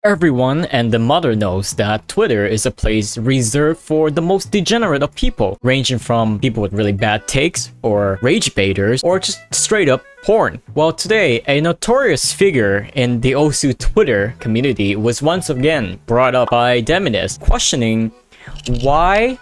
Everyone and the mother knows that Twitter is a place reserved for the most degenerate of people, ranging from people with really bad takes, or rage baiters, or just straight up porn. Well, today, a notorious figure in the Osu Twitter community was once again brought up by Degenerate, questioning why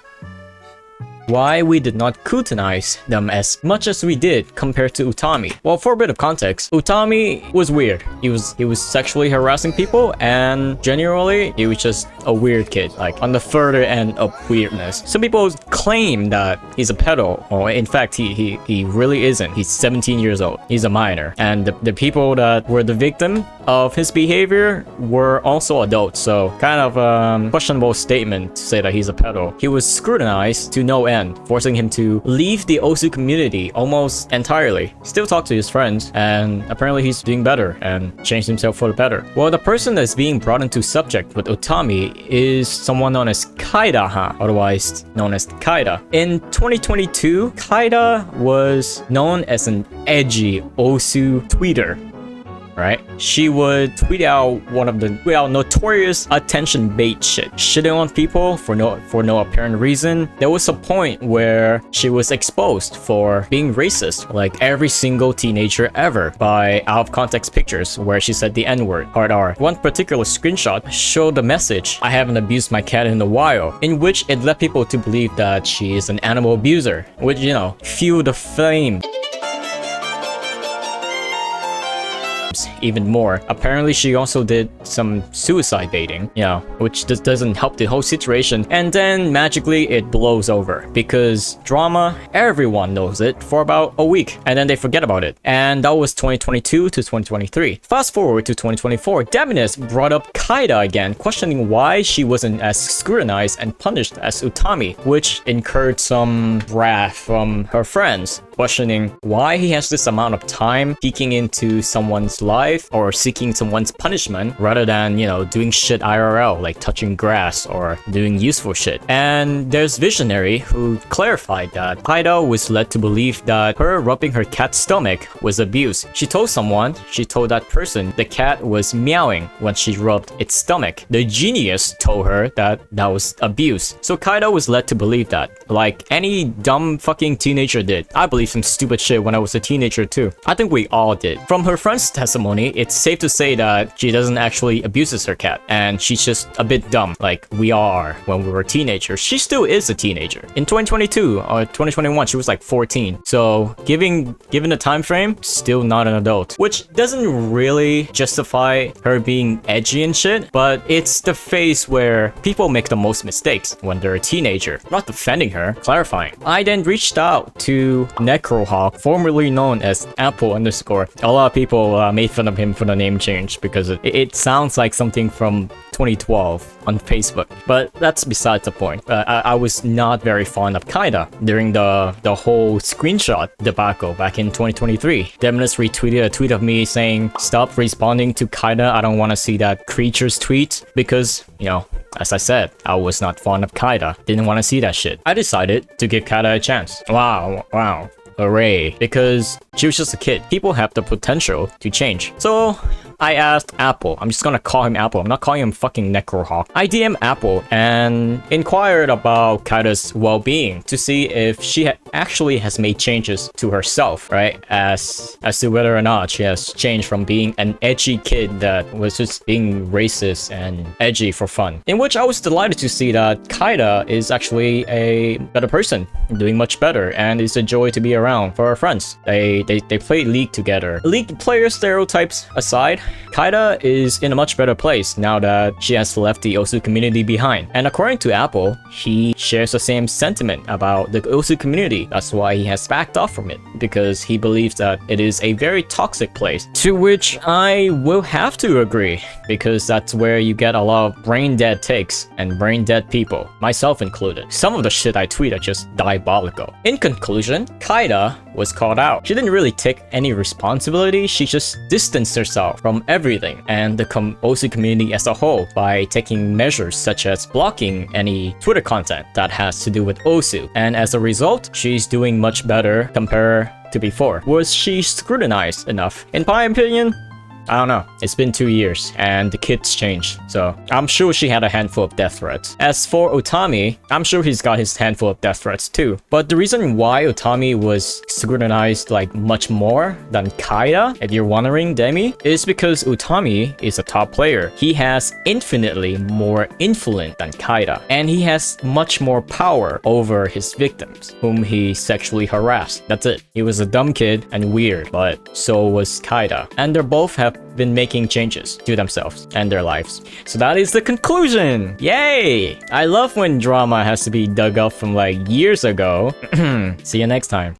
we did not scrutinize them as much as we did compared to Utami. Well, for a bit of context, Utami was weird. He was sexually harassing people, and generally, he was just a weird kid, like on the further end of weirdness. Some people claim that he's a pedo, or in fact, he really isn't. He's 17 years old. He's a minor, and the people that were the victim of his behavior were also adults. So kind of questionable statement to say that he's a pedo. He was scrutinized to no end, forcing him to leave the Osu community almost entirely. Still talk to his friends, and apparently he's doing better and changed himself for the better. Well, the person that's being brought into subject with Utami is someone known as Kaida, otherwise known as Kaida. In 2022, Kaida was known as an edgy Osu tweeter. Right? She would tweet out notorious attention bait shit, shitting on people for no apparent reason. There was a point where she was exposed for being racist, like every single teenager ever, by out of context pictures where she said the N-word, hard R. One particular screenshot showed the message, "I haven't abused my cat in a while," in which it led people to believe that she is an animal abuser, which, fueled the flame even more. Apparently, she also did some suicide baiting, which just doesn't help the whole situation. And then magically it blows over because drama, everyone knows it for about a week and then they forget about it. And that was 2022 to 2023. Fast forward to 2024, Degenerate brought up Kaida again, questioning why she wasn't as scrutinized and punished as Utami, which incurred some wrath from her friends, questioning why he has this amount of time peeking into someone's life or seeking someone's punishment rather than, doing shit IRL, like touching grass or doing useful shit. And there's Visionary who clarified that Kaida was led to believe that her rubbing her cat's stomach was abuse. She told that person the cat was meowing when she rubbed its stomach. The genius told her that was abuse. So Kaida was led to believe that, like any dumb fucking teenager did. I believe some stupid shit when I was a teenager too. I think we all did. From her friend's testimony, it's safe to say that she doesn't actually abuses her cat, and she's just a bit dumb, like we all are when we were teenagers. She still is a teenager. In 2022 or 2021, she was like 14. So given the time frame, still not an adult, which doesn't really justify her being edgy and shit, but it's the phase where people make the most mistakes when they're a teenager. Not defending her, clarifying. I then reached out to Necrohawk, formerly known as Apple_. A lot of people made fun of him for the name change because it sounds like something from 2012 on Facebook, but that's besides the point. I was not very fond of Kaida during the whole screenshot debacle back in 2023. Degenerate retweeted a tweet of me saying, "Stop responding to Kaida. I don't want to see that creature's tweet," because, as I said, I was not fond of Kaida. Didn't want to see that shit. I decided to give Kaida a chance. Wow. Hooray. Because she was just a kid. People have the potential to change. So I asked Apple. I'm just gonna call him Apple. I'm not calling him fucking Necrohawk. I DM Apple and inquired about Kaida's well-being to see if she actually has made changes to herself, right? As to whether or not she has changed from being an edgy kid that was just being racist and edgy for fun. In which I was delighted to see that Kaida is actually a better person, doing much better, and it's a joy to be around for her friends. They play League together. League player stereotypes aside, Kaida is in a much better place now that she has left the Osu community behind. And according to Apple, he shares the same sentiment about the Osu community. That's why he has backed off from it, because he believes that it is a very toxic place. To which I will have to agree, because that's where you get a lot of brain dead takes and brain dead people, myself included. Some of the shit I tweet are just diabolical. In conclusion, Kaida was called out. She didn't really take any responsibility. She just distanced herself from everything and the Osu community as a whole by taking measures such as blocking any Twitter content that has to do with Osu. And as a result, she's doing much better compared to before. Was she scrutinized enough? In my opinion, I don't know. It's been 2 years and the kid's changed. So I'm sure she had a handful of death threats. As for Utami, I'm sure he's got his handful of death threats too. But the reason why Utami was scrutinized like much more than Kaida, if you're wondering, Demi, is because Utami is a top player. He has infinitely more influence than Kaida, and he has much more power over his victims, whom he sexually harassed. That's it. He was a dumb kid and weird, but so was Kaida. And they both have been making changes to themselves and their lives. So that is the conclusion! Yay! I love when drama has to be dug up from like years ago. See you next time.